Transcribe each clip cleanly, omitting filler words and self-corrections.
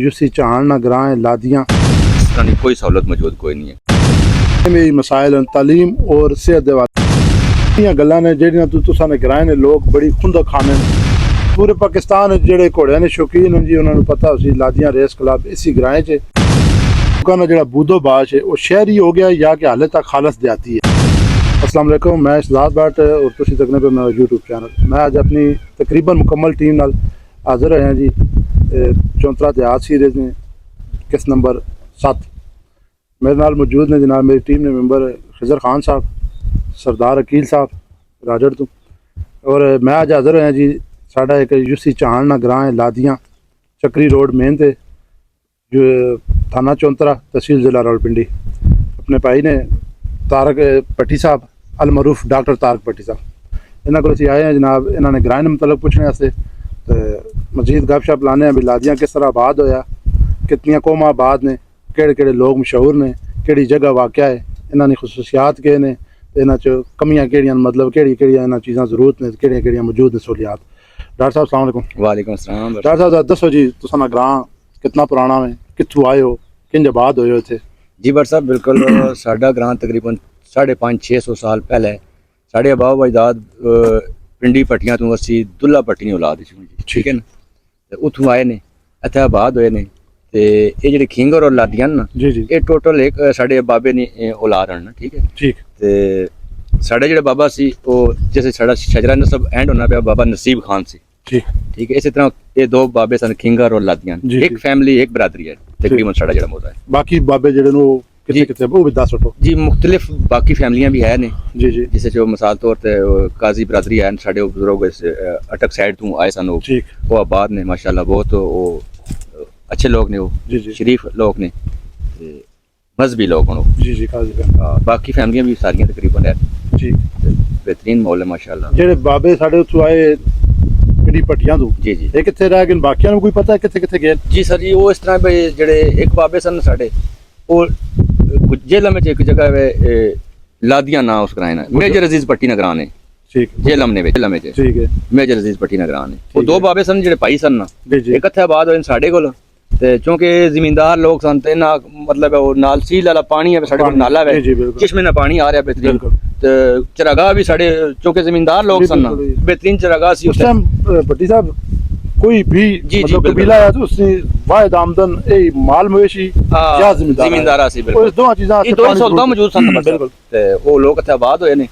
UC चाहन ना ग्रां है लादियाँ की कोई सहूलत मौजूद कोई नहीं है। मेरी मसाइल तालीम और सेहत दे वाले गल्लां ने जेहड़ियां तुसां ने ग्रां ने लोग बड़ी खुंदक खाने पूरे पाकिस्तान जेहड़े घोड़ियां ने शौकीन हैं जी उन्होंने पता उसी लादियाँ रेस क्लब इसी ग्रां च लोगों का जो बूदोबाश है वो शहरी हो गया या कि हाले तक खालस देहाती है। अस्सलाम वालेकुम, मैं इशलाद भट्ट और तुसी तकने पे मेरा यूट्यूब चैनल। मैं आज अपनी तकरीबन मुकम्मल टीम नाल हाजिर हैं जी चौंतरा देहात सीरीज़ में किस्त नंबर 7। मेरे नाल मौजूद ने जनाब मेरी टीम ने मेंबर खिजर खान साहब, सरदार अकील साहब राजड़ तो, और मैं आज हाजिर हैं जी साडा एक यूसी चाहन ना ग्रां है लादियाँ चक्री रोड मेन ते जो थाना चौंतरा तहसील ज़िला रावलपिंडी। अपने भाई ने तारक भट्टी साहब अल मरूफ डॉक्टर तारक भट्टी साहब इन्होंने को आए हैं जनाब। इन्होंने ग्रां मतलब पूछने वास्ते तो मजीद गपशप लाने हैं भी लादियाँ किस तरह आबाद होया, कितनियाँ कौमां आबाद ने, केड़े केड़े लोग मशहूर ने, केड़ी जगह वाक़या है, इन्होंने खसूसियात के ने, इन्हां च कमियां केड़ियां मतलब केड़ी केड़ियां इन्हां चीज़ां जरूरत ने, केड़ियां केड़ियां मौजूद ने सहूलियात। डॉक्टर साहब अस्सलाम वालेकुम। वालेकुम अस्सलाम। डॉक्टर साहब दसो जी तुसां दा ग्रां कितना पुराना है, कित्थों आए हो, किंज आबाद होए हो इत्थे? जी बट साहब बिल्कुल साडा ग्रां तकरीबन 550-600 साल पहले साढ़े आबाओ अजदाद पिंडी पट्टियां तो असी दुल्ला पट्टियां औलाद ठीक है ना, तो उत्थों आए ने इत्थे आबाद होए ने। ते ये जेह्ड़े खिंगर और लादियां ना जी जी ये टोटल एक साढ़े बाबे ने औलाद ना ठीक है। ठीक ते साढ़े जेह्ड़े बाबा सी वो जैसे साढ़ा शजरा नसब एंड होना पिया बाबा नसीब खान सी ठीक ठीक है। इसी तरह ये दो बाबे सन खिंगर और लादियां, एक फैमिली एक बरादरी है तकरीबन साढ़ा जेह्ड़ा मौजा है। बाकी बाबे जेह्ड़े ने कितने कितने वो भी दस उठो जी मुख्तलिफ बाकी फैमिलियां भी है ने जी जी जिसे जो मिसाल तौर पे काजी बरादरी है साढ़े बुजुर्ग अटक साइड तो आए सन वो आबाद ने माशाल्लाह बहुत वो अच्छे लोग ने वो जी जी शरीफ लोग ने मजहबी लोग हों जी जी काजी बाकी फैमिलियां भी सारियां तकरीबन है ठीक बेहतरीन माहौल है माशाल्लाह। जेह्ड़े बाबे साढ़े उत्थों आए पिंडी पट्टियां तो जी जी ये कित्थे रह गए, बाकियां नूं कोई पता है कित्थे कित्थे गए? जी सर जी वो इस तरह भाई जेह्ड़े एक बाबे सन साढ़े वो जेलम में एक जगह है लादियां ना उस ग्रां मेजर अजीज पट्टी ना ग्रां ने ठीक जेलम ने ठीक है मेजर अजीज पट्टी ना ग्रां ने वो दो बाबे सन जेह्ड़े भाई सन ना जी जी एक इत्थे आबाद होए साढ़े कोल ते चूंकि जमींदार लोग सन ते ना मतलब वो नाल सील वाला पानी है साढ़े कोल नाला है जिसमें ना पानी आ रहा बेहतरीन ते चरागाह भी साढ़े चूंकि जमींदार लोग सन ना बेहतरीन चरागाह सी उस टाइम भट्टी साहब कोई भी मतलब कबीला है तो उसने वाहिद आमदन ए माल मवेशी या जमींदार सी बिल्कुल इस दो चीज़ां ये दो सौदा मौजूद सन बिल्कुल ते वो लोग इत्थे आबाद होए ने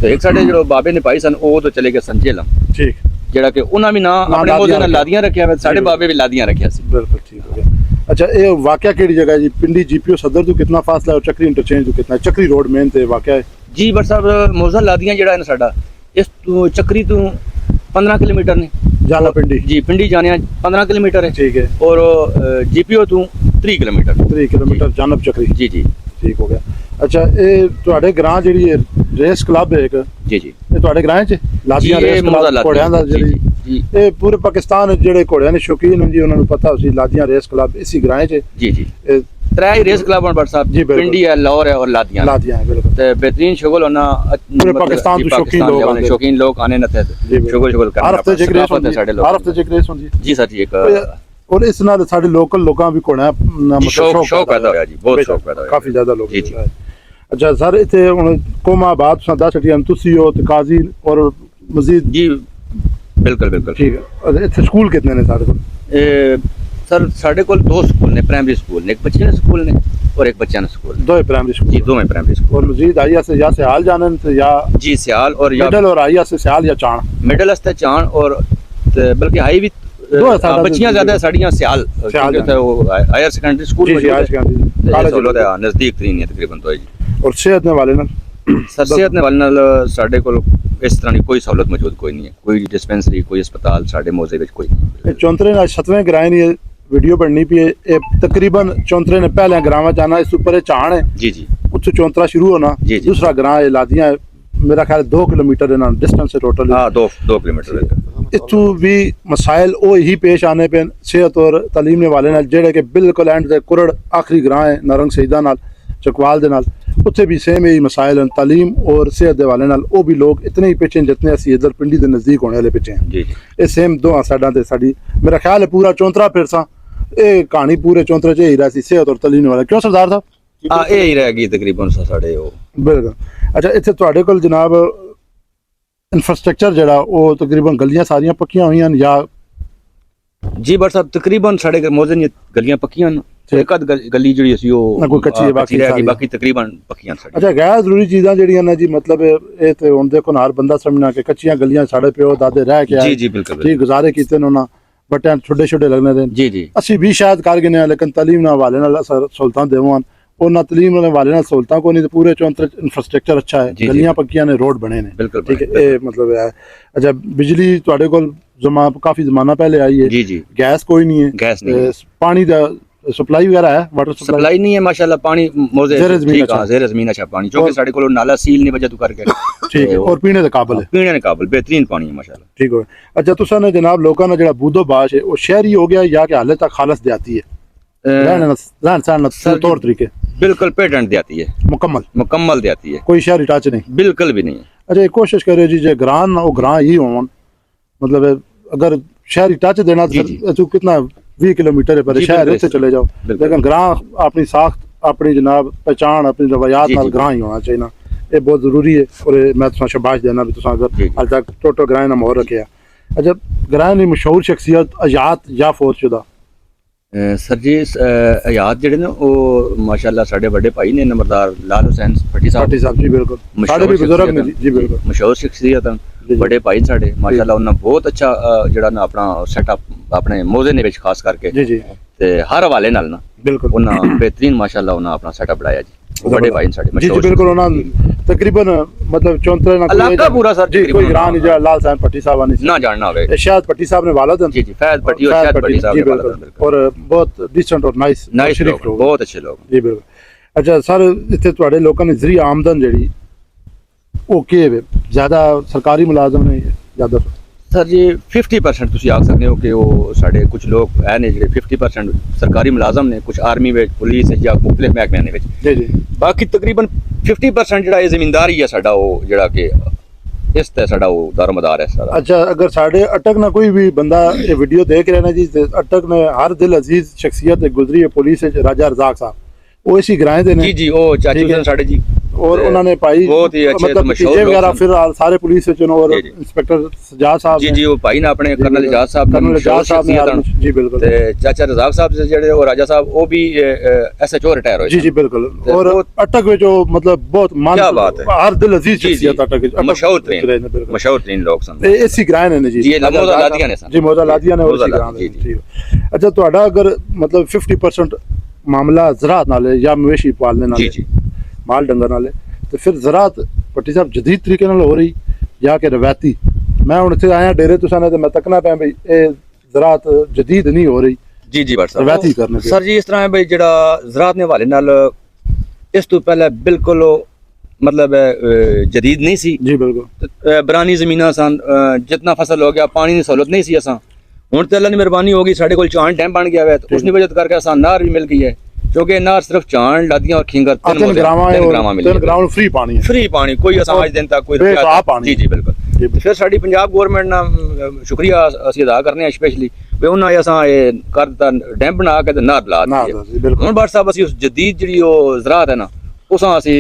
ते एक साढ़े जो बाबे ने पाई सन वो तो चले गए सन जेलम ठीक जेड़ा कि उन्हां भी ना अपने मौजे नाल लादियां रखिया साढ़े बाबे भी लादियां रखिया सी बिल्कुल ठीक हो गया। अच्छा ये वाकया केड़ी जगह जी? पिंडी जीपीओ सदर तो कितना फासला है और चक्री इंटरचेंज तो कितना है? चक्री रोड मेन ते वाकया है जी बट साहब मौजा लादियां जेड़ा है ना साडा इस तो चक्री तो 15 किलोमीटर ने जाना पिंडी जी पिंडी जाने 15 किलोमीटर है ठीक है और जीपीओ तो 3 किलोमीटर 3 किलोमीटर जानब चक्री जी जी ठीक हो गया। अच्छा ये ਤੁਹਾਡੇ ग्रां ਜਿਹੜੀ ਹੈ रेस क्लब है एक जी जी ਇਹ ਤੁਹਾਡੇ ग्रां ਚ ਲਾਦੀਆਂ रेस क्लब ਘੋੜਿਆਂ ਦਾ ਜਿਹੜੀ जी ਇਹ ਪੂਰੇ ਪਾਕਿस्तान ਜਿਹੜੇ ਘੋੜਿਆਂ ਦੇ ਸ਼ੌਕੀਨ ਹੁੰਦੀ ਉਹਨਾਂ ਨੂੰ ਪਤਾ ਉਸੇ ਲਾਦੀਆਂ रेस क्लब इसी ग्रां ਚ जी जी त्रै रेस क्लब हैं बट साहब पिंडी है लाहौर है और लादियां है बिल्कुल ते बेहतरीन शुगल होना पूरे पाकिस्तान तो शौकीन लोग आने न थे शुगल करना हर हफ्ते च रेस होती है हर हफ्ते च रेस होती है जी सर जी एक और इस नाल साडे लोकल लोकां भी घोड़ा मतलब शौक पैदा होया जी बहुत शौक पैदा होया काफी ज्यादा लोग जी जी। अच्छा सर इत्थे हुन कोमा बाद तुसां दस छटियां तुसी हो ते काजी और मजीद जी बिल्कुल बिल्कुल ठीक है। इत्थे स्कूल कितने ने साडे कोल? सर साढ़े को दो स्कूल ने प्राइमरी स्कूल ने एक बच्चे ने स्कूल ने और एक बच्चा ने स्कूल दो प्राइमरी स्कूल जी दो में प्राइमरी स्कूल और मजीद आईया से या सियाल जाने से या जी सियाल और या मिडल और आईया से सियाल या चाण मिडल हस्ते चाण और बल्कि हाई भी बच्चियां ज्यादा साड़ियां सियाल क्योंकि वो हायर सेकेंडरी स्कूल नजदीक तरीन है तकरीबन तो जी। और सेहत ने वाले ना सर सेहत ने वाले नाल साडे कोल इस तरह की कोई सहूलत मौजूद कोई नहीं है, कोई डिस्पेंसरी कोई अस्पताल साडे मौजे विच कोई नहीं। चौंतरे ने 7वें ग्रां दी वीडियो बननी पई है तकरीबन चौंतरे ने पहले ग्रां में जाना इस ऊपर चाण है जी जी उत्थों चौंतरा शुरू होना दूसरा ग्रां है लादियां मेरा ख्याल 2 किलोमीटर ना डिस्टेंस है टोटल। हां 2 किलोमीटर इत्थों भी मसाइल वो ही पेश आने पे सेहत और तालीम के वाले नाल जेड़े कि बिल्कुल एंड दे कुरड़ आखिरी ग्रां है नारंग सईदा नाल चकवाल दे नाल उत्थे भी सेम यही मसाइल हैं तालीम और सेहत के हवाले नाल वो भी लोग इतने ही पिछे जितने असी इधर पिंडी के नज़दीक होने वाले पिछे हैं। ये सेम दो साइडा ते साडी मेरा ख्याल है पूरा चौंतरा फिरसा ਇਹ ਕਹਾਣੀ ਪੂਰੇ ਚੌਂਤਰੇ 'ਚ ਹੀ ਰਹੀ ਸੀ ਸਿਹਤ ਔਰ ਤਾਲੀਮ ਵਾਲਾ ਕਿਉਂ ਸਰਦਾਰ ਸਾਹਿਬ ਹਾਂ ਇਹ ਹੀ ਰਹਿ ਗਈ ਤਕਰੀਬਨ ਸਾਡੇ ਉਹ ਬਿਲਕੁਲ ਅੱਛਾ ਇੱਥੇ ਤੁਹਾਡੇ ਕੋਲ ਜਨਾਬ ਇਨਫਰਾਸਟ੍ਰਕਚਰ ਜਿਹੜਾ ਉਹ ਤਕਰੀਬਨ ਗਲੀਆਂ ਸਾਰੀਆਂ ਪੱਕੀਆਂ ਹੋਈਆਂ ਨੇ ਜਾਂ ਜੀ ਬਟ ਸਾਹਿਬ ਤਕਰੀਬਨ ਸਾਡੇ ਮੌਜੇ ਦੀਆਂ ਗਲੀਆਂ ਪੱਕੀਆਂ ਨੇ ਇੱਕ ਅੱਧ ਗਲੀ ਜਿਹੜੀ ਅਸੀਂ ਉਹ ਕੋਈ ਕੱਚੀ ਹੈ ਬਾਕੀ ਰਹਿ ਗਈ ਬਾਕੀ ਤਕਰੀਬਨ ਪੱਕੀਆਂ ਸਾਡੀ ਅੱਛਾ ਗੈਰ ਜ਼ਰੂਰੀ ਚੀਜ਼ਾਂ ਜਿਹੜੀਆਂ ਨੇ ਜੀ ਮਤਲਬ ਇਹ ਤੇ ਹੁਣ ਦੇਖੋ ਹਰ ਬੰਦਾ ਸਮਝਣਾ ਕਿ ਕੱਚੀਆਂ ਗਲੀਆਂ ਸਾਡੇ ਪਿਓ ਦਾਦੇ ਰਹਿ ਕੇ ਆਏ ਜੀ ਬਿਲਕੁਲ ਠੀਕ ਗੁਜ਼ਾਰੇ ਕੀਤੇ ਨੇ ਉਹਨਾਂ ਬਟਿਆਂ ਛੋਟੇ ਛੋਟੇ ਲੱਗਣੇ ਦੇ ਜੀ ਅਸੀਂ ਵੀ ਸ਼ਾਇਦ ਕਰ ਗਏ ਨੇ ਲੇਕਿਨ ਤਾਲੀਮ ਨਾਲ ਹਵਾਲੇ ਨਾਲ ਸਹੂਲਤਾਂ ਦੇਵਾਂ ਉਹਨਾਂ ਤਾਲੀਮ ਨਾਲ ਹਵਾਲੇ ਨਾਲ ਸਹੂਲਤਾਂ ਕੋਈ ਨਹੀਂ ਤੇ ਪੂਰੇ ਚੌਂਤਰੇ ਇਨਫਰਾਸਟ੍ਰਕਚਰ ਅੱਛਾ ਹੈ ਗਲੀਆਂ ਪੱਕੀਆਂ ਨੇ ਰੋਡ ਬਣੇ ਨੇ ਬਿਲਕੁਲ ਠੀਕ ਹੈ ਇਹ ਮਤਲਬ ਹੈ ਅੱਛਾ ਬਿਜਲੀ ਤੁਹਾਡੇ ਕੋਲ ਕਾਫੀ ਜ਼ਮਾਨਾ ਪਹਿਲੇ ਆਈ ਹੈ ਜੀ ਗੈਸ ਕੋਈ ਨਹੀਂ ਹੈ ਗੈਸ ਨਹੀਂ ਪਾਣੀ ਦਾ ਸਪਲਾਈ ਵਗੈਰਾ ਹੈ ਵਾਟਰ ਸਪਲਾਈ ਨਹੀਂ ਹੈ ਮਾਸ਼ਾਅੱਲਾ ਪਾਣੀ ਮੌਜੇ ਠੀਕ ਹੈ ਜ਼ੇਰ ਜ਼ਮੀਨ ਅੱਛਾ ਪਾਣੀ ਕਿਉਂਕਿ ਸਾਡੇ ਕੋਲ ਨਾਲਾ ਸੀਲ ਨਹੀਂ ਵਜਾ ਤੂੰ ਕਰਕੇ ਠੀਕ ਹੈ ਔਰ ਪੀਣੇ ਦੇ ਕਾਬਲ ਹੈ ਪੀਣੇ ਦੇ ਕਾਬਲ ਬਿਹਤਰੀਨ ਪਾਣੀ ਹੈ ਮਾਸ਼ਾਅੱਲਾ ਠੀਕ ਹੋ ਅੱਛਾ ਤੁਸੀਂ ਨੇ ਜਨਾਬ ਲੋਕਾਂ ਦਾ ਜਿਹੜਾ ਬੂਦੋ ਬਾਸ਼ ਹੈ ਉਹ ਸ਼ਹਿਰੀ ਹੋ ਗਿਆ ਜਾਂ ਕਿ ਹਾਲੇ ਤੱਕ ਖਾਲਸ ਦਿਆਤੀ ਹੈ रहन सहन तौर तरीके बिल्कुल पेटेंट देती है मुकम्मल देती है कोई शहरी टच नहीं बिल्कुल भी नहीं है अच्छा कोशिश करे जी जे ग्रां ना वो ग्रां ही होवन मतलब अगर शहरी टच देना तो कितना 20 किलोमीटर है पर शहर से चले जाओ लेकिन ग्रां अपनी साख्त अपनी जनाब पहचान अपनी रवायात नाल ग्रां ही होना चाहिए ना ये बहुत जरूरी है और मैं तुसा शाबाश देना भी तुसा अगर हाल तक टोटल ग्रां ना मोहर रखे अच्छा ग्रां की मशहूर शख्सियत आजाद या फौजशुदा सर जी आजाद जेडे ने ਉਹ ਮਾਸ਼ਾਅੱਲਾ ਸਾਡੇ ਵੱਡੇ ਭਾਈ ਨੇ ਨੰਬਰਦਾਰ ਲਾਲ ਹੁਸੈਨ ਭੱਟੀ ਸਾਹਿਬ ਜੀ ਬਿਲਕੁਲ ਸਾਡੇ ਵੀ ਬਜ਼ੁਰਗ ਨੇ ਜੀ ਬਿਲਕੁਲ ਮਸ਼ਹੂਰ ਸ਼ਖਸੀਅਤ ਹਨ ਵੱਡੇ ਭਾਈ ਸਾਡੇ ਮਾਸ਼ਾਅੱਲਾ ਉਹਨਾਂ ਬਹੁਤ ਅੱਛਾ ਜਿਹੜਾ ਨਾ ਆਪਣਾ ਸੈਟਅਪ ਆਪਣੇ ਮੋਜ਼ੇ ਦੇ ਵਿੱਚ ਖਾਸ ਕਰਕੇ ਜੀ ਤੇ ਹਰ ਹਵਾਲੇ ਨਾਲ ਨਾ ਬਿਲਕੁਲ ਉਹਨਾਂ ਬਿਹਤਰੀਨ ਮਾਸ਼ਾਅੱਲਾ ਉਹਨਾਂ ਆਪਣਾ ਸੈਟਅਪ ਬਣਾਇਆ ਜੀ ਵੱਡੇ ਭਾਈ ਸਾਡੇ ਮਸ਼ਹੂਰ ਜੀ ਬਿਲਕੁਲ ਉਹਨਾਂ ਤਕਰੀਬਨ ਮਤਲਬ ਚੌਂਤਰੇ ਨਾਲ ਇਲਾਕਾ ਪੂਰਾ ਸਰ ਜੀ ਕੋਈ ਗ੍ਰਾਂ ਨਹੀਂ ਜਿਹੜਾ ਲਾਲ ਹੁਸੈਨ ਭੱਟੀ ਸਾਹਿਬ ਨਹੀਂ ਨਾ ਜਾਣਨਾ ਹੋਵੇ ਸ਼ਾਹਿਦ ਭੱਟੀ ਸਾਹਿਬ ਨੇ ਵਾਲਦ ਹਨ ਜੀ ਫੈਜ਼ ਭੱਟੀ और शाहिद भट्टी साहब के वालिद और बहुत डिसेंट और नाइस लोग बहुत अच्छे लोग जी बिल्कुल अच्छा सर ਇੱਥੇ ਤੁਹਾਡੇ ਲੋਕਾਂ ਦੀ ਜ਼ਰੀਆ ਆਮਦਨ ਜਿਹੜੀ ਉਹ ਕੀ ਹੈ ਜ਼ਿਆਦਾ ਸਰਕਾਰੀ ਮੁਲਾਜ਼ਮ ਨੇ ਜ਼ਿਆਦਾ ਸਰ ਜੀ 50% ਤੁਸੀਂ ਆਖ ਸਕਦੇ ਹੋ ਕਿ ਉਹ ਸਾਡੇ ਕੁਝ ਲੋਕ ਹੈ ਨੇ ਜਿਹੜੇ 50% ਸਰਕਾਰੀ ਮੁਲਾਜ਼ਮ ਨੇ ਕੁਝ ਆਰਮੀ ਵਿੱਚ ਪੁਲਿਸ ਜਾਂ ਮੁਖਤਲਿਫ ਮਹਿਕਮਿਆਂ ਦੇ ਵਿੱਚ ਜੀ ਬਾਕੀ ਤਕਰੀਬਨ 50% ਜਿਹੜਾ ਇਹ ਜ਼ਿਮੀਂਦਾਰੀ ਹੈ ਸਾਡਾ ਉਹ ਜਿਹੜਾ ਕਿ ਇਸ ਤੇ ਸਾਡਾ ਉਹ ਦਰਮਦਾਰ ਹੈ ਸਾਰਾ ਅੱਛਾ ਅਗਰ ਸਾਡੇ ਅਟਕ ਨਾ ਕੋਈ ਵੀ ਬੰਦਾ ਇਹ ਵੀਡੀਓ ਦੇਖ ਰਿਹਾ ਨਾ ਜੀ ਅਟਕ ਨੇ ਹਰ ਦਿਲ ਅਜ਼ੀਜ਼ ਸ਼ਖਸੀਅਤ ਗੁਜ਼ਰੀ ਹੈ ਪੁਲਿਸ ਵਿੱਚ ਰਾਜਾ ਰਜ਼ਾਕ ਸਾਹਿਬ ਉਹ ਇसी ਗ੍ਰਾਂ ਦੇ ਨੇ ਜੀ ਉਹ ਚਾਚੂ ਸਨ ਸਾਡੇ ਜੀ और उन्होंने भाई बहुत ही अच्छे मतलब नतीजे वगैरह फिर सारे पुलिस और इंस्पेक्टर सजाद साहब जी वो भाई ने अपने कर्नल एजाज साहब जी बिल्कुल ते चाचा रजाक साहब से जेडे और राजा साहब वो भी एसएचओ रिटायर हुए जी बिल्कुल और अटक में जो मतलब बहुत मान क्या बात है हर दिल अजीज शख्सियत अटक मशहूर तरीन लोग सन इसी ग्रां ने जी मोजा लादिया ने सन जी मोजा लादिया ने उसी ग्रां जी अच्छा ਤੁਹਾਡਾ अगर मतलब 50% मामला ज़राअत नाल या मवेशी पालने नाल माल डंगर नाल तो फिर ज़राअत भट्टी साहब जदीद तरीके नाल हो रही या कि रवायती मैं हुण इत्थे आया डेरे तुसां ने ते मैं तकना पिया बई ये ज़राअत जदीद नहीं हो रही जी बट रवायती करने सर जी इस तरह है बई जेड़ा ज़राअत ने हवाले नाल इस तो पहले बिल्कुल मतलब जदीद नहीं सी जी बिल्कुल बरानी ज़मीनां सन जितना फसल हो गया पानी की सहूलत नहीं सी असां हुण ते अल्लाह दी मेहरबानी होगी साडे कोल चांद डैम बन गया है तो उसकी वजह करके असां नहर भी मिल गई है क्योंकि नार सिर्फ चांद लादियां और खिंगर तीन ग्राम फ्री पानी कोई आज दिन तक कोई जी बिल्कुल फिर साडी पंजाब गवर्नमेंट ना शुक्रिया ਅਸੀਂ ਅਦਾ ਕਰਨੇ ਆ ਸਪੈਸ਼ਲੀ ਵੀ ਉਹਨਾਂ ਨੇ ਅਸਾਂ ਇਹ ਕਰ ਦਿੱਤਾ ਡੈਮ ਬਣਾ ਕੇ ਤੇ ਨਾਰ ਲਾ ਦਿੱਤੀ ਹੁਣ ਬਾਟ ਸਾਹਿਬ ਅਸੀਂ ਉਸ ਜਦੀਦ ਜਿਹੜੀ ਉਹ ਜ਼ਰਾਅਤ ਹੈ ਨਾ ਉਸਾਂ ਅਸੀਂ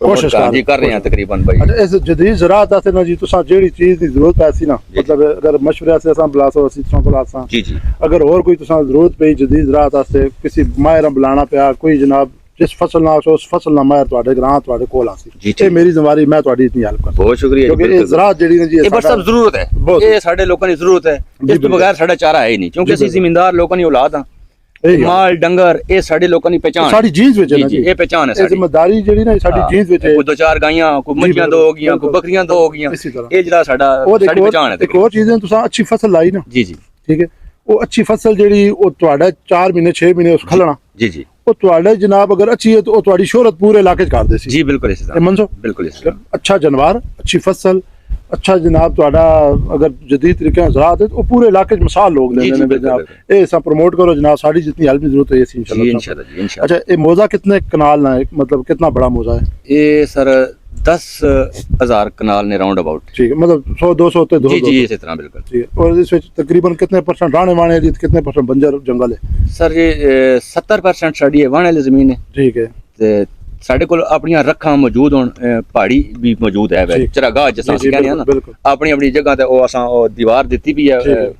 कोशिश कर रहे हैं तकरीबन भाई इस जदीद ज़राअत आते ना जी तुसा जेड़ी चीज दी जरूरत पैसी ना मतलब अगर मशवरे से असा बुलासो असी तुसा बुलासा जी अगर और कोई तुसा जरूरत पई जदीद ज़राअत वास्ते किसी माहिर बुलाना पिया कोई जनाब जिस फसल ना उस फसल ना माहिर ਤੁਹਾਡੇ ग्रां ਤੁਹਾਡੇ ਕੋਲ ਆਸੀ ਇਹ ਮੇਰੀ ਜ਼ਿੰਮੇਵਾਰੀ ਮੈਂ ਤੁਹਾਡੀ ਇਤਨੀ ਹੈਲਪ ਕਰ ਬਹੁਤ ਸ਼ੁਕਰੀਆ ਜੀ ਕਿਉਂਕਿ ਇਹ ज़राअत ਜਿਹੜੀ ਨੇ ਜੀ ਇਹ ਬਸ ਸਭ ਜ਼ਰੂਰਤ ਹੈ ਇਹ ਸਾਡੇ ਲੋਕਾਂ ਦੀ ਜ਼ਰੂਰਤ ਹੈ ਇਸ ਤੋਂ ਬਗੈਰ ਸਾਡਾ ਚਾਰਾ ਹੈ ਹੀ ਨਹੀਂ ਕਿਉਂਕਿ ਅਸੀਂ ਜ਼ਿਮੀਂਦਾਰ ਲੋਕਾਂ ਦੀ ਔਲਾਦ ਆ ਮਾਲ ਡੰਗਰ ਇਹ ਸਾਡੇ ਲੋਕਾਂ ਦੀ ਪਛਾਣ ਸਾਡੀ ਜੀਨਸ ਵਿੱਚ ਹੈ ਨਾ ਜੀ ਇਹ ਪਛਾਣ ਹੈ ਸਾਡੀ ਜ਼ਿੰਮੇਵਾਰੀ ਜਿਹੜੀ ਨਾ ਸਾਡੀ ਜੀਨਸ ਵਿੱਚ ਹੈ ਕੋਈ ਦੋ ਚਾਰ ਗਾਈਆਂ ਕੋਈ ਮੱਝਾਂ ਦੋ ਹੋ ਗਈਆਂ ਕੋਈ ਬੱਕਰੀਆਂ ਦੋ ਹੋ ਗਈਆਂ ਇਹ ਜਿਹੜਾ ਸਾਡਾ ਸਾਡੀ ਪਛਾਣ ਹੈ ਇੱਕ ਹੋਰ ਚੀਜ਼ ਹੈ ਤੁਸੀਂ ਅੱਛੀ ਫਸਲ ਲਾਈ ਨਾ ਜੀ ਠੀਕ ਹੈ ਉਹ ਅੱਛੀ ਫਸਲ ਜਿਹੜੀ ਉਹ ਤੁਹਾਡਾ 4 ਮਹੀਨੇ 6 ਮਹੀਨੇ ਉਸ ਖਲਣਾ ਜੀ ਉਹ ਤੁਹਾਡੇ ਜਨਾਬ ਅਗਰ ਅੱਛੀ ਹੈ ਤਾਂ ਉਹ ਤੁਹਾਡੀ ਸ਼ੋਹਰਤ ਪੂਰੇ ਇਲਾਕੇ 'ਚ ਕਰਦੇ ਸੀ ਜੀ ਬਿਲਕੁਲ ਇਸ ਤਰ੍ਹਾਂ ਮੰਨੋ ਬਿਲਕੁਲ ਇਸ ਤਰ੍ਹਾਂ ਅੱਛਾ ਜਾਨਵਰ ਅੱਛੀ ਫਸਲ अच्छा जनाब ਤੁਹਾਡਾ अगर जदीद तरीके से ज़राअत है तो पूरे इलाके में मिसाल लोग लेने में जनाब ये सब प्रमोट करो जनाब साड़ी जितनी हेल्प की जरूरत है इंशाल्लाह अच्छा ये मौजा कितने कनाल ना है मतलब कितना बड़ा मौजा है ये सर 10,000 ਕਨਾਲ ਨੇ ਰਾਉਂਡ ਅਬਾਊਟ। ठीक है, मतलब 100-200 ਤੇ 200। ਜੀ ਜੀ ਇਸੇ ਤਰ੍ਹਾਂ ਬਿਲਕੁਲ। ठीक है, और इस ਵਿੱਚ ਤਕਰੀਬਨ ਕਿੰਨੇ % ਰਾਣੇ ਵਾਣੇ ਦੀ, ਕਿੰਨੇ % ਬੰਜਰ ਜੰਗਲ ਹੈ? ਸਰ ਜੀ 70% ਸਾਡੀ ਵਾਹਣ ਵਾਲੀ ਜ਼ਮੀਨ ਹੈ ਠੀਕ ਹੈ ਤੇ ਸਾਡੇ ਕੋਲ ਆਪਣੀਆਂ ਰੱਖਾਂ ਮੌਜੂਦ ਹੋਣ, ਪਹਾੜੀ ਵੀ ਮੌਜੂਦ ਹੈ ਵੈ ਠੀਕ। ਚਰਾਗਾਹ ਜਿਸ ਤਰ੍ਹਾਂ ਜੀ, ਅਸੀਂ ਕਹਿੰਦੇ ਆ ਨਾ, ਬਿਲਕੁਲ। ਆਪਣੀ ਆਪਣੀ ਜਗ੍ਹਾ ਤੇ ਉਹ ਅਸਾਂ ਉਹ ਦੀਵਾਰ ਦਿੱਤੀ ਵੀ ਠੀਕ ਹੈ ਹੈ।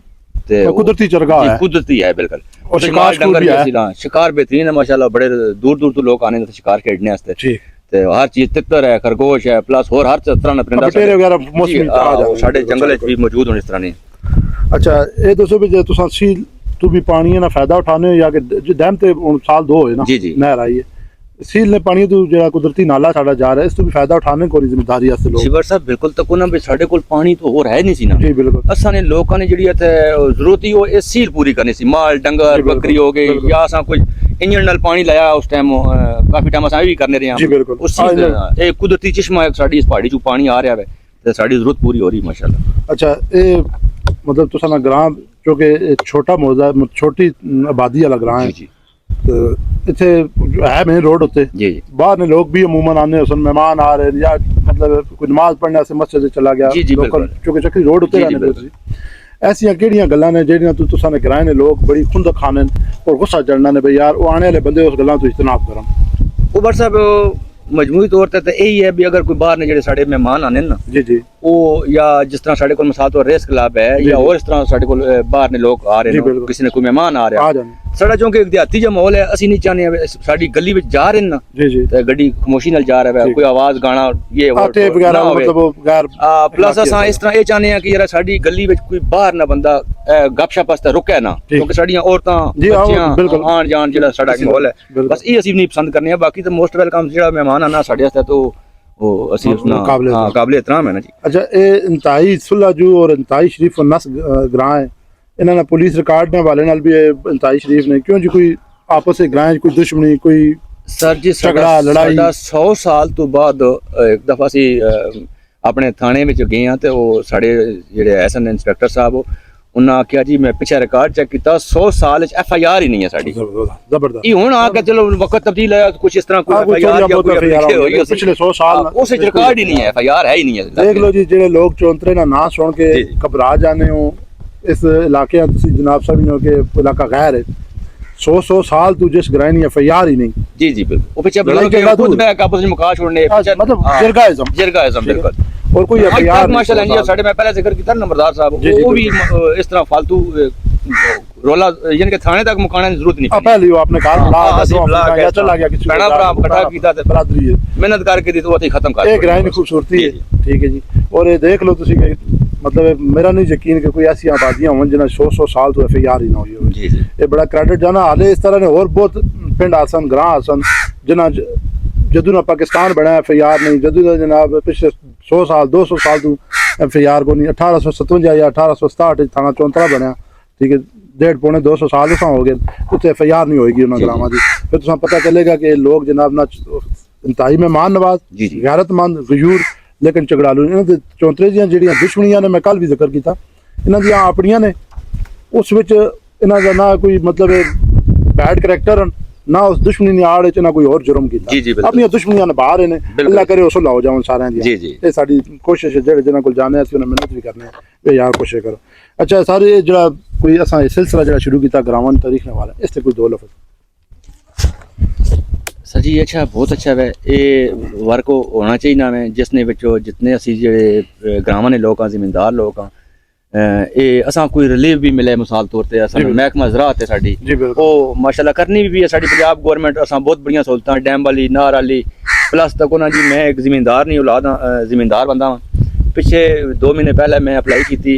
ਤੇ ਉਹ ਕੁਦਰਤੀ ਚਰਗਾਹ ਜੀ, ਹੈ। ਕੁਦਰਤੀ ਹੈ ਬਿਲਕੁਲ। और शिकार ਡੰਗਰ भी है। ਅਸੀਂ ਲਾਂ, ਸ਼ਿਕਾਰ ਬਿਹਤਰੀਨ ਹੈ ਮਾਸ਼ਾਅੱਲਾ, ਬੜੇ ਦੂਰ ਦੂਰ ਤੋਂ ਲੋਕ ਆਨੇ ਨੇ ਸ਼ਿਕਾਰ ਖੇਡਣੇ ਵਾਸਤੇ ਠੀਕ। ਤੇ ਹਰ ਚੀਜ਼ ਤਿੱਤਰ ਹੈ, ਖਰਗੋਸ਼ ਹੈ, ਪਲੱਸ ਹੋਰ ਹਰ ਤਰ੍ਹਾਂ ਦਾ ਪਰਿੰਦਾ ਬਟੇਰੇ ਵਗੈਰਾ ਮੌਸਮੀ ਆ ਜਾਂਦੇ ਸਾਡੇ ਜੰਗਲ ਵਿੱਚ ਵੀ ਮੌਜੂਦ ਹੋਣ ਇਸ ਤਰ੍ਹਾਂ ਨਹੀਂ। ਅੱਛਾ, ਇਹ ਦੱਸੋ ਵੀ ਜੇ ਤੁਸੀਂ ਸੀਲ ਤੋਂ ਵੀ ਪਾਣੀ ਦਾ ਫਾਇਦਾ ਉਠਾਉਂਦੇ ਹੋ ਜਾਂ ਕਿ ਡੈਮ ਤੇ ਹੁਣ ਸਾਲ 2 ਹੋਏ ਨਾ ਜੀ, ਜੀ। ਨਹਿਰ ਆਈ ਹੈ, ਸੀਲ ਨੇ ਪਾਣੀ ਤੋਂ ਜਿਹੜਾ ਕੁਦਰਤੀ ਨਾਲਾ ਸਾਡਾ ਜਾ ਰਿਹਾ, ਇਸ ਤੋਂ ਵੀ ਫਾਇਦਾ ਉਠਾਉਣੇ ਕੋਈ ਜ਼ਿੰਮੇਵਾਰੀ ਵਾਸਤੇ ਲੋਕ। ਸ਼ਿਵਰ ਸਾਹਿਬ ਬਿਲਕੁਲ ਤੱਕ ਨਾ ਵੀ ਸਾਡੇ ਕੋਲ ਪਾਣੀ ਤੋਂ ਹੋਰ ਹੈ ਨਹੀਂ ਸੀ ਨਾ ਜੀ ਬਿਲਕੁਲ। ਅਸਾਂ ਨੇ ਲੋਕਾਂ ਨੇ ਜਿਹੜੀ ਇੱਥੇ ਜ਼ਰੂਰਤ ਹੀ ਉਹ ਇਹ ਸੀਲ ਪੂਰੀ ਕਰਨੀ ਸੀ, ਮਾਲ ਡੰਗਰ ਜੀ, ਬਿਲਕੁਲ, ਬੱਕਰੀ ਹੋ ਗਈ ਬਿਲਕੁਲ। ਜਾਂ ਅਸਾਂ ਕੋਈ ਇੰਜਣ ਨਾਲ ਪਾਣੀ ਲਾਇਆ ਉਸ ਟਾਈਮ, ਕਾਫੀ ਟਾਈਮ ਅਸਾਂ ਇਹ ਵੀ ਕਰਨੇ ਰਹੇ ਹਾਂ ਜੀ, ਬਿਲकुल। ਉਸ ਚੀਜ਼ ਇਹ ਕੁਦਰਤੀ ਚਸ਼ਮਾ ਹੈ ਸਾਡੀ, ਇਸ ਪਹਾੜੀ ਚੋਂ ਪਾਣੀ ਆ ਰਿਹਾ ਹੈ ਤੇ ਸਾਡੀ ਜ਼ਰੂਰਤ ਪੂਰੀ ਹੋ ਰਹੀ ਮਾਸ਼ਾਅੱਲਾ। ਅੱਛਾ, ਇਹ ਮਤਲਬ ਤੁਸੀਂ ਨਾ ਗ੍ਰਾਮ ਕਿਉਂਕਿ ਇਹ ਛੋਟਾ ਮੌਜ਼ਾ, ਛੋਟੀ ਆਬਾਦੀ ਵਾਲਾ ਗ੍ਰਾਮ ਹੈ, ਜੀ ਤੇ ਇੱਥੇ ਹੈ ਮੇਨ रोड ਉੱਤੇ ਜੀ ਜੀ ਬਾਹਰ ਨੇ ਲੋਕ ਵੀ ਅਮੂਮਨ ਆਉਂਦੇ ਹਨ, ਮਹਿਮਾਨ ਆ ਰਹੇ ਨੇ ਜਾਂ ਮਤਲਬ ਕੋਈ ਨਮਾਜ਼ ਪੜ੍ਹਨੇ ਵਾਸਤੇ ਮਸਜਿਦ ਚਲਾ ਗਿਆ, ਜੀ, ਜੀ, ਲੋਕਲ ਬਿਲਕੁਲ। ਕਿਉਂਕਿ ਚੱਕਰੀ ਰੋਡ ਉੱਤੇ ਜੀ, ਜੀ, ਰਹਿੰਦੇ ਬਿਲਕੁਲ। ਤੁਸੀਂ। ਐਸੀਆਂ ਕਿਹੜੀਆਂ ਗੱਲਾਂ ਨੇ ਜਿਹੜੀਆਂ ਤੁਸੀਂ ਨੇ ਕਰਾਏ ਨੇ ਲੋਕ ਬੜੀ ਖੁੰਦ ਖਾਣੇ ਔਰ ਗੁੱਸਾ ਚੜਨਾ ਨੇ ਵੀ ਯਾਰ ਉਹ ਆਣੇ ਵਾਲੇ ਬੰਦੇ ਉਸ ਗੱਲਾਂ ਤੋਂ ਇਜਤਨਾਬ ਕਰਨ? ਉਮਰ ਸਾਹਿਬ ਮਜਮੂਈ ਤੌਰ ਤੇ ਤਾਂ ਇਹੀ ਹੈ ਵੀ ਅਗਰ ਕੋਈ ਬਾਹਰ ਨੇ ਜਿਹੜੇ ਸਾਡੇ ਮਹਿਮਾਨ ਆਨੇ ਨੇ ਨਾ, ਜੀ ਜੀ ਉਹ ਜਾਂ ਜਿਸ ਤਰ੍ਹਾਂ ਸਾਡੇ ਕੋਲ ਮਿਸਾਲ ਤੋਂ ਰੇਸ ਕਲੱਬ ਹੈ ਜੀ, ਜਾਂ ਜੀ। ਹੋਰ ਇਸ ਤਰ੍ਹਾਂ ਸਾਡੇ ਕੋਲ ਬਾਹਰ ਨੇ ਲੋਕ ਆ ਰਹੇ ਜੀ, ਨੇ, ਬਿਲਕੁਲ। ਕਿਸੇ ਨੇ ਕੋਈ ਮਹਿਮਾਨ ਆ ਰਿਹਾ ਆ ਜਾਣ। ਸਾਡਾ ਕਿਉਂਕਿ ਇੱਕ ਦਿਹਾਤੀ ਜਿਹਾ ਮਾਹੌਲ ਹੈ, ਅਸੀਂ ਨਹੀਂ ਚਾਹੁੰਦੇ ਹਾਂ ਵੀ ਸਾਡੀ ਗਲੀ ਵਿੱਚ ਜਾ ਰਹੇ ਨੇ ਨਾ ਜੀ ਜੀ ਤੇ ਗੱਡੀ ਖਮੋਸ਼ੀ ਨਾਲ ਜਾ ਰਿਹਾ ਹੈ, ਠੀਕ। ਕੋਈ ਆਵਾਜ਼ ਗਾਣਾ ਇਹ ਆ ਟੇਪ ਵਗੈਰਾ ਮਤਲਬ ਉਹ ਗੈਰ ਪਲੱਸ ਅਸਾਂ ਇਸ ਤਰ੍ਹਾਂ ਇਹ ਚਾਹੁੰਦੇ ਹਾਂ ਕਿ ਯਾਰ ਸਾਡੀ ਗਲੀ ਵਿੱਚ ਕੋਈ ਬਾਹਰ ਨਾ ਬੰਦਾ ਗੱਪਸ਼ਪ ਵਾਸਤੇ ਰੁਕੇ ਨਾ, ਠੀਕ। ਕਿਉਂਕਿ ਸਾਡੀਆਂ ਔਰਤਾਂ ਜੀ, ਆਓ, ਬੱਚੀਆਂ ਬਿਲਕੁਲ। ਆਣ ਜਾਣ ਜਿਹੜਾ ਸਾਡਾ ਇੱਕ ਮਾਹੌਲ ਹੈ, ਬਿਲਕੁਲ। ਬਸ ਇਹ ਅਸੀਂ ਨਹੀਂ ਪਸੰਦ ਕਰਨੇ ਆ। ਬਾਕੀ ਤਾਂ ਮੋਸਟ ਵੈਲਕਮ ਜਿਹੜਾ ਮਹਿਮਾਨ ਆਣਾ ਸਾਡੇ ਵਾਸਤੇ ਤਾਂ ਉਹ ਅਸੀਂ ਉਸ ਨਾਲ ਕਾਬਿਲ ਇਤਰਾਮ ਹੈ ਨਾ ਜੀ। अच्छा, ये इंतहाई सुलहजू और इंतहाई शरीफ और नस ग्रां है, इन्होंने पुलिस रिकॉर्ड ने वाले नाल भी इंतहाई शरीफ ने क्यों जी कोई आपस में ग्रां कोई दुश्मनी कोई ਸਰ ਜੀ ਝਗੜਾ, ਲੜਾਈ? ਸਾਡਾ 100 ਸਾਲ ਤੋਂ ਬਾਅਦ ਇੱਕ ਦਫਾ ਅਸੀਂ ਆਪਣੇ ਥਾਣੇ ਵਿੱਚ ਗਏ ਹਾਂ ਤੇ ਉਹ ਸਾਡੇ ਜਿਹੜੇ ਐਸਐਨ ਇੰਸਪੈਕਟਰ ਸਾਹਿਬ ਉਹਨਾਂ ਆਖਿਆ ਜੀ ਮੈਂ ਪਿੱਛੇ ਰਿਕਾਰਡ ਚੈੱਕ ਕੀਤਾ 100 ਸਾਲ ਵਿੱਚ FIR ਹੀ ਨਹੀਂ ਹੈ ਸਾਡੀ। जबरदस्त ਇਹ ਹੁਣ ਆ ਕੇ ਚਲੋ ਵਕਤ ਤਬਦੀਲ ਹੈ ਕੁਝ ਇਸ ਤਰ੍ਹਾਂ ਕੋਈ FIR ਜਾਂ ਕੋਈ ਲਿਖੇ ਹੋਈ ਅਸੀਂ पिछले 100 साल ਉਸ ਵਿੱਚ ਰਿਕਾਰਡ ਹੀ ਨਹੀਂ ਹੈ, FIR ਹੈ ਹੀ ਨਹੀਂ ਹੈ। देख लो जी ਜਿਹੜੇ ਲੋਕ ਚੌਂਤਰੇ ਦਾ ਨਾਂ ਸੁਣ ਕੇ ਜੀ, ਜੀ। ਘਬਰਾ ਜਾਂਦੇ ਹੋ, ਇਸ ਇਲਾਕੇ ਤੁਸੀਂ ਜਨਾਬ ਸਮਝੋ ਕਿ ਇਲਾਕਾ ਗੈਰ ਹੈ। 100 ਸਾਲ ਤੋਂ ਜਿਸ ਗ੍ਰਾਈ ਨਹੀਂ FIR ਹੀ ਨਹੀਂ। ਜੀ ਜੀ ਬਿਲਕੁਲ, ਉਹ ਪਿੱਛੇ ਲੜਾਈ ਬਲਕਿ ਝਗੜਾ ਖੁਦ ਦੂਰ। ਮੈਂ ਆਪਸ ਵਿੱਚ ਮੁਕਾਸ਼ ਹੋਣੇ ਪਿੱਛੇ मतलब जिरगाइज़म ਜਿਰਗਾਇਜ਼ਮ ਬਿਲकुल। और कोई FIR ਮਾਸ਼ਾਅੱਲਾ ਜੀ ਸਾਡੇ ਮੈਂ ਪਹਿਲੇ ਜ਼ਿਕਰ ਕੀਤਾ ਨੰਬਰਦਾਰ ਸਾਹਿਬ, ਜੀ, ਜੀ, ਉਹ ਵੀ ਇਸ ਤਰ੍ਹਾਂ ਫालतू ਰੋਲਾ ਯਾਨੀ ਕਿ ਥਾਣੇ ਤੱਕ ਮੁਕਾਉਣ ਦੀ ਜ਼ਰੂਰਤ ਨਹੀਂ पहले वो अपने घर बुला हाँ, दो बुला के या चला गया किसी भैणा भरा इकट्ठा किया ते बरादरी है। ਮਿਹਨਤ ਕਰਕੇ ਦੀ ਉਹ ਤੇ ਖਤਮ ਕਰ ਇਹ ਗ੍ਰਾਈਂ ਦੀ ਖੂਬਸੂਰਤੀ ਹੈ। ਠੀਕ ਹੈ ਜੀ। ਔਰ ਇਹ ਦੇਖ ਲਓ ਤੁਸੀਂ ਕਿ ਮਤਲਬ ਮੇਰਾ ਨਹੀਂ ਯਕੀਨ ਕਿ ਕੋਈ ਐਸੀਆਂ ਆਬਾਦੀਆਂ ਹੋਣ ਜਿਨ੍ਹਾਂ 100 ਸਾਲ ਤੋਂ FIR ਹੀ ਨਾ ਹੋਈ ਹੋਵੇ। ਜੀ ਜੀ ਇਹ ਬੜਾ ਕ੍ਰੈਡਿਟ ਜਾਣਾ ਹਾਲੇ ਇਸ ਤਰ੍ਹਾਂ ਨੇ ਹੋਰ ਬਹੁਤ ਪਿੰਡ ਆਸਨ ਗ੍ਰਾਂ ਆਸਨ ਜਿਨ੍ਹਾਂ ਜਦੋਂ ਦਾ ਪਾਕਿਸਤਾਨ ਬਣਿਆ FIR ਨਹੀਂ, ਜਦੋਂ ਦਾ ਜਨਾਬ ਪਿਛਲੇ 100 ਸਾਲ 200 ਸਾਲ ਤੋਂ FIR ਕੋ ਨਹੀਂ। 1857 ਜਾਂ 1867 ਚ ਥਾਣਾ ਚੌਂਤਰਾ ਬਣਿਆ, ਠੀਕ ਹੈ, 1.5 200 ਸਾਲ ਉਸਾਂ ਹੋ ਗਏ, ਉੱਥੇ FIR ਨਹੀਂ ਹੋਏਗੀ ਉਹਨਾਂ ਗ੍ਰਾਮਾਂ ਦੀ। ਫਿਰ ਤੁਹਾਨੂੰ ਪਤਾ ਚੱਲੇਗਾ ਕਿ ਲੋਕ ਜਨਾਬ ਨਾ ਇੰਤਹਾਈ ਮਹਿਮਾਨ ਨਵਾਜ਼, ਜੀ, ਜੀ। ਗੈਰਤਮੰਦ, ਗਯੂਰ ਲੇਕਿਨ ਝਗੜਾਲੂ। ਇਹਨਾਂ ਦੇ ਚੌਂਤਰੇ ਦੀਆਂ ਜਿਹੜੀਆਂ ਦੁਸ਼ਮਣੀਆਂ ਨੇ ਮੈਂ ਕੱਲ ਵੀ ਜ਼ਿਕਰ ਕੀਤਾ, ਇਹਨਾਂ ਦੀਆਂ ਆਪਣੀਆਂ ਨੇ, ਉਸ ਵਿੱਚ ਇਹਨਾਂ ਦਾ ਨਾ ਕੋਈ ਮਤਲਬ ਬੈਡ ਕਰੈਕਟਰ ਨਾ ਉਸ ਦੁਸ਼ਮਣੀ ਨੇ ਆੜ ਚ ਨਾ ਕੋਈ ਹੋਰ ਜੁਰਮ ਕੀਤਾ। ਜੀ, ਜੀ, ਬਿਲਕੁਲ। ਆਪਣੀਆਂ ਦੁਸ਼ਮਣੀਆਂ ਨਿਭਾ ਰਹੇ ਨੇ, ਬਿਲਕੁਲ। ਅੱਲਾਹ ਕਰੇ ਉਸ ਲਾਓ ਜਾਉਣ ਸਾਰਿਆਂ ਦੀ। ਜੀ, ਜੀ। ਇਹ ਸਾਡੀ ਕੋਸ਼ਿਸ਼ ਹੈ, ਜਿਹੜੇ ਜਿਹਨਾਂ ਕੋਲ ਜਾਣੇ ਅਸੀਂ ਉਹਨਾਂ ਮਿਹਨਤ ਵੀ ਕਰਨੇ ਵੀ ਯਾਰ ਕੋਸ਼ਿਸ਼ ਕਰੋ। ਅੱਛਾ, ਸਾਰੇ ਇਹ ਜਿਹੜਾ ਕੋਈ ਅਸਾਂ ਇਹ ਸਿਲਸਿਲਾ ਜਿਹੜਾ ਸ਼ੁਰੂ ਕੀਤਾ ਗਰਾਵਾਂ ਦੀ ਤਾਰੀਖ ਨਾਲ ਇਸ ਤੇ ਕੋਈ ਦੋ ਲਫ਼ਜ਼? सर जी अच्छा, बहुत अच्छा है ये वर्क होना चाहिए ना मैं जिसने विचों जितने असी जेडे ग्रामां ने लोग हाँ, जिमींदार लोग हाँ, ये असां कोई रिलीफ भी मिले मिसाल तौर पर असां महकमा ज़राअत है साडी जी बिल्कुल। वो माशाल्लाह करनी भी है साडी पंजाब गवर्नमेंट असां बहुत बढ़िया सहूलतां डैम वाली नार वाली प्लस तक ना जी। मैं एक जिमींदार नहीं औलाद हाँ, जिमींदार बंदा हाँ। पिछे 2 महीने पहले मैं अप्लाई की थी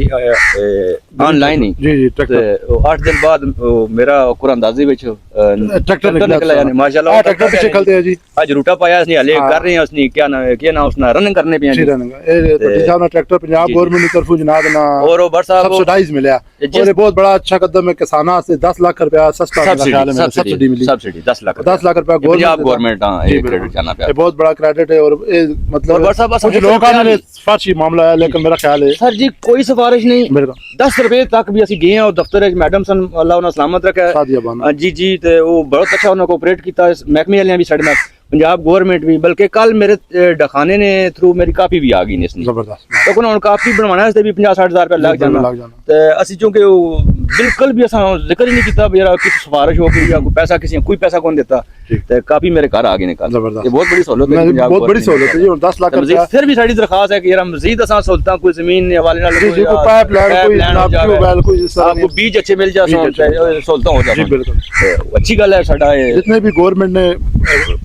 ऑनलाइन ही जी जी। ट्रैक्टर 8 दिन बाद मेरा कुरानंदाजी विच ट्रैक्टर निकला यानी माशाल्लाह ट्रैक्टर पीछे चलते हैं जी। आज रूटा पाया इसने हले कर रहे हैं उसने क्या ना उसने रनिंग करने पे जी रनिंग ए पट्टी साहब ने ट्रैक्टर पंजाब जी, गवर्नमेंट की तरफों जनाब ना और वो बड़ साहब सब्सिडाइज मिला और ये बहुत बड़ा अच्छा कदम है किसाना से 10 लाख रुपया सस्ता मेरा ख्याल है सब्सिडी मिली। सब्सिडी 10 लाख 10 लाख रुपया पंजाब गवर्नमेंट हां जी, एक क्रेडिट जाना पे ये बहुत बड़ा क्रेडिट है। और ये मतलब और बड़ साहब कुछ लोग ने फारसी मामला है लेकिन मेरा ख्याल है सर जी कोई सिफारिश नहीं मेरे को 10 रुपए तक भी ਅਸੀਂ ਗਏ ਆ ਉਹ ਦਫ਼ਤਰ ਵਿੱਚ ਮੈਡਮ ਸਨ ਅੱਲਾਹ ਉਹਨਾਂ ਸਲਾਮਤ ਰੱਖੇ ਸਾਦੀਆ ਬਾਨਾ ਜੀ ਜੀ ਤੇ ਉਹ ਬਹੁਤ ਅੱਛਾ ਉਹਨਾਂ ਕੋਆਪਰੇਟ ਕੀਤਾ ਮਹਿਕਮੇ ਵਾਲਿਆਂ ਵੀ ਸਾਡੇ ਨਾਲ पंजाब गवर्नमेंट भी, बल्कि कल मेरे डखाने ने थ्रू मेरी कापी भी आ गई ने इसने, जबरदस्त तो उन्होंने कापी बनवाने वास्ते भी 50-60 हज़ार रुपया लग जाना, ते ਅਸੀਂ चूंकि बिल्कुल भी असा जिक्र ही नहीं किया भी यार किसी सिफारिश हो गई या कोई पैसा कौन देता, ते काफी मेरे घर आ गए ने कल। ये बहुत बड़ी सहूलत है, बहुत बड़ी सहूलत है जी। और 10 लाख मजीद फिर भी साडी दरखास्त है कि यार मजीद असा सहूलतां कोई जमीन के हवाले नाल कोई पाइप लाइन कोई ट्यूबवेल कोई आपको बीज अच्छे मिल जा सहूलतां हो जाए, बिल्कुल अच्छी गल है। साडा जितने भी गवर्नमेंट ने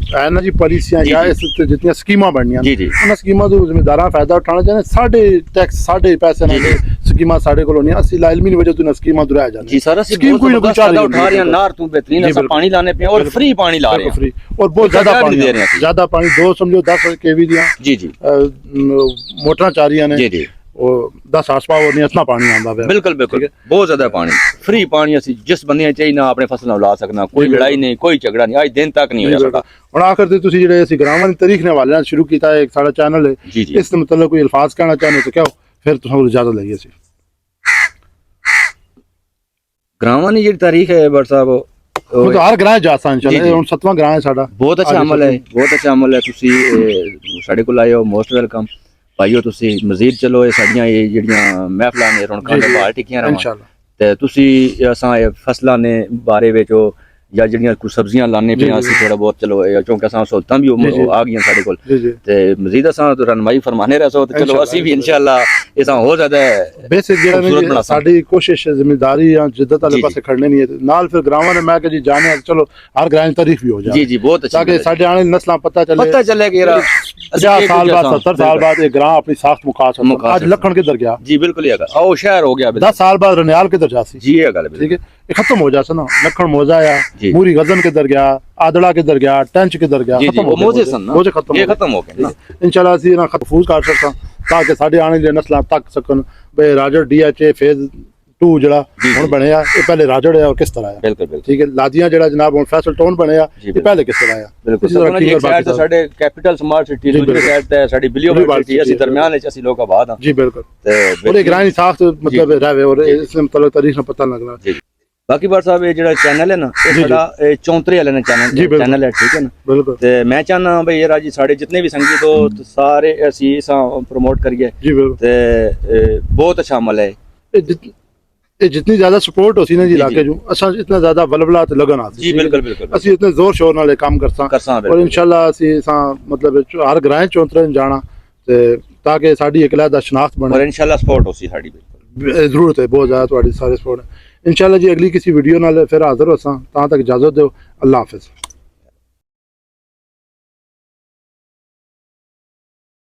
है ना जी पॉलिसियां या इस जितनी स्कीमां बननियां उन स्कीमां तो जिम्मेदारां फायदा उठाना चाहिए। साडे टैक्स साडे पैसे नाल स्कीमां साडे कोल होनी, असि इल्मी दी वजह तो स्कीमां दुराया जाने जी सर। स्कीम कोई ना कोई फायदा उठा रहे हैं, नार तू बेहतरीन असा पानी लाने पे और फ्री पानी ला रहे हैं, फ्री और बहुत ज्यादा पानी दे रहे हैं, ज्यादा पानी 2 समझो 10 केवी दियां जी जी मोटरां चारियां ने जी जी, और 10 हार्स पावर नहीं इतना पानी आंदा है। बिल्कुल बिल्कुल बहुत ज्यादा पानी, फ्री पानी असि जिस बंदे चाहिए ना अपने फसल ला सकना, कोई लड़ाई नहीं कोई झगड़ा नहीं, आज दिन तक नहीं होया साडा। और आखिर ते तुसी जेड़े असि ग्रामां दी तारीख ने हवाले नाल शुरू कीता है, एक साडा चैनल है जी जी, इस मतलब कोई अल्फाज कहना चाहने तो क्या फिर तुहां इजाजत लगी सी। ग्रामां दी जेड़ी तारीख है बड़ साहब तो हर ग्रां जासा इंशाल्लाह हुन 7वां ग्रां है साडा। बहुत अच्छा अमल है, बहुत अच्छा अमल है। तुसी साडे कोल आए हो, मोस्ट वेलकम भाईओ। तुसी मजीद चलो ये साडियां ये जेड़ियां महफिलां ने रौनकां दे बाहर टिकियां रहन इंशाल्लाह, ते तुसी असां फसलां ने बारे विच या ਜਿਹੜੀਆਂ ਕੁਝ ਸਬਜ਼ੀਆਂ ਲਾਣੇ ਪਏ ਅਸੀਂ ਥੋੜਾ ਬਹੁਤ ਚਲੋ ਕਿਉਂਕਿ ਅਸਾਂ ਸਹੂਲਤਾਂ ਵੀ ਆ ਗਈਆਂ ਸਾਡੇ ਕੋਲ ਤੇ ਮਜ਼ੀਦ ਅਸਾਂ ਰਹਿਨਮਾਈ ਫਰਮਾਨੇ ਰਹੋ ਤੇ ਚਲੋ ਅਸੀਂ ਵੀ ਇਨਸ਼ਾਅੱਲਾ ਇਸਾਂ ਹੋ ਜ਼ਿਆਦਾ ਬੇਸਿਕ ਜਿਹੜਾ ਸਾਡੀ ਕੋਸ਼ਿਸ਼ ਜ਼ਿੰਮੇਵਾਰੀ ਜਾਂ ਜਿੱਦਤ ਵਾਲੇ ਪਾਸੇ ਖੜਨੇ ਨਹੀਂ ਹੈ ਨਾਲ ਫਿਰ ਗਰਾਵਾਂ ਨੇ ਮੈਂ ਕਿ ਜੀ ਜਾਣੇ ਚਲੋ ਹਰ ਗ੍ਰਾਂ ਦੀ ਤਾਰੀਖ ਵੀ ਹੋ ਜਾਏ ਜੀ ਜੀ ਬਹੁਤ ਅੱਛਾ, ताकि साढ़े आने नस्लां पता चले कि 50 साल बाद 70 साल बाद एक ग्रां अपनी साख्त मुका सकता। आज लखन किधर गया जी, बिल्कुल ये आओ शहर हो गया, 10 साल बाद रनियाल किधर जासी जी, ये गल ठीक है ये खत्म हो जाता ना। लखन मोजा आया, मूरी गजन किधर गया, आदड़ा किधर गया, टंच किधर गया, खत्म हो गए, ये खत्म हो गए ना। इंशाल्लाह ਅਸੀਂ ਇਹਨਾਂ ਖਤਫੂਜ਼ ਕਰ ਸਕਦਾ ਤਾਂ ਕਿ ਸਾਡੇ ਆਉਣ ਵਾਲੀਆਂ ਨਸਲਾਂ ਤੱਕ ਸਕਣ ਬਈ ਰਾਜੜ DHA ਫੇਜ਼ 2 ਜਿਹੜਾ ਹੁਣ ਬਣਿਆ ਇਹ ਪਹਿਲੇ ਰਾਜੜ ਹੈ ਔਰ ਕਿਸ ਤਰ੍ਹਾਂ ਆਇਆ। ਬਿਲਕੁਲ ਬਿਲਕੁਲ ਠੀਕ ਹੈ। ਲਾਦੀਆਂ ਜਿਹੜਾ ਜਨਾਬ ਹੁਣ ਫੈਸਲ ਟਾਊਨ ਬਣਿਆ ਇਹ ਪਹਿਲੇ ਕਿਸ ਤਰ੍ਹਾਂ ਆਇਆ। ਬਿਲਕੁਲ ਸਾਡੇ ਕੈਪੀਟਲ ਸਮਾਰਟ ਸਿਟੀ ਦੂਜੀ ਸਾਈਡ ਤੇ ਸਾਡੀ ਬਿਲੀਅਰ ਸਿਟੀ ਅਸੀਂ ਦਰਮਿਆਨ ਵਿੱਚ ਅਸੀਂ ਲੋਕ ਆਬਾਦ ਹਾਂ ਜੀ। ਬਿਲकुल ਤੇ ਉਹਦੇ ਗ੍ਰਾਂਡ ਸਾਖਤ ਮਤਲਬ ਰਹੇ ਔਰ ਇਸ ਨੂੰ ਮਤਲਬ ਤਾਰੀਖ ਨੂੰ ਪਤਾ ਲੱਗਣਾ ਜੀ। ਬਾਕੀ ਬਾਰ ਸਾਹਿਬ ਇਹ ਜਿਹੜਾ ਚੈਨਲ ਹੈ ਨਾ ਇਹ ਸਾਡਾ ਚੌਂਤਰੇ ਵਾਲੇ ਨੇ ਚੈਨਲ ਹੈ, ਠੀਕ ਹੈ ਨਾ। ਬਿਲਕੁਲ ਤੇ ਮੈਂ ਚਾਹਨਾ ਬਈ ਇਹ ਰਾਜੀ ਸਾਡੇ ਜਿੰਨੇ ਵੀ ਸੰਗੀ ਦੋਸਤ ਸਾਰੇ ਅਸੀਂ ਇਸਾਂ ਪ੍ਰਮੋਟ ਕਰੀਏ ਜੀ। ਬਿਲकुल ਤੇ ਬਹੁਤ ਅੱਛਾ ਅਮਲ ਹੈ ये जितनी ज्यादा सपोर्ट होती ना जी इलाके जो असा इतना ज्यादा बलबला ते लगन आती जी। बिल्कुल बिल्कुल असि इतने जोर शोर नाल काम करसा और इंशाल्लाह असि मतलब हर ग्रां चौंतरे जाना ते ताकि साडी एक अलहदा शनाख्त बने और इंशाल्लाह सपोर्ट होसी साडी बिल्कुल जरूरत है बहुत ज्यादा तुम्हारी सारे सपोर्ट इंशाल्लाह जी। अगली किसी वीडियो नाल फिर हाजिर होसा, ता तक इजाजत दो। अल्लाह हाफिज।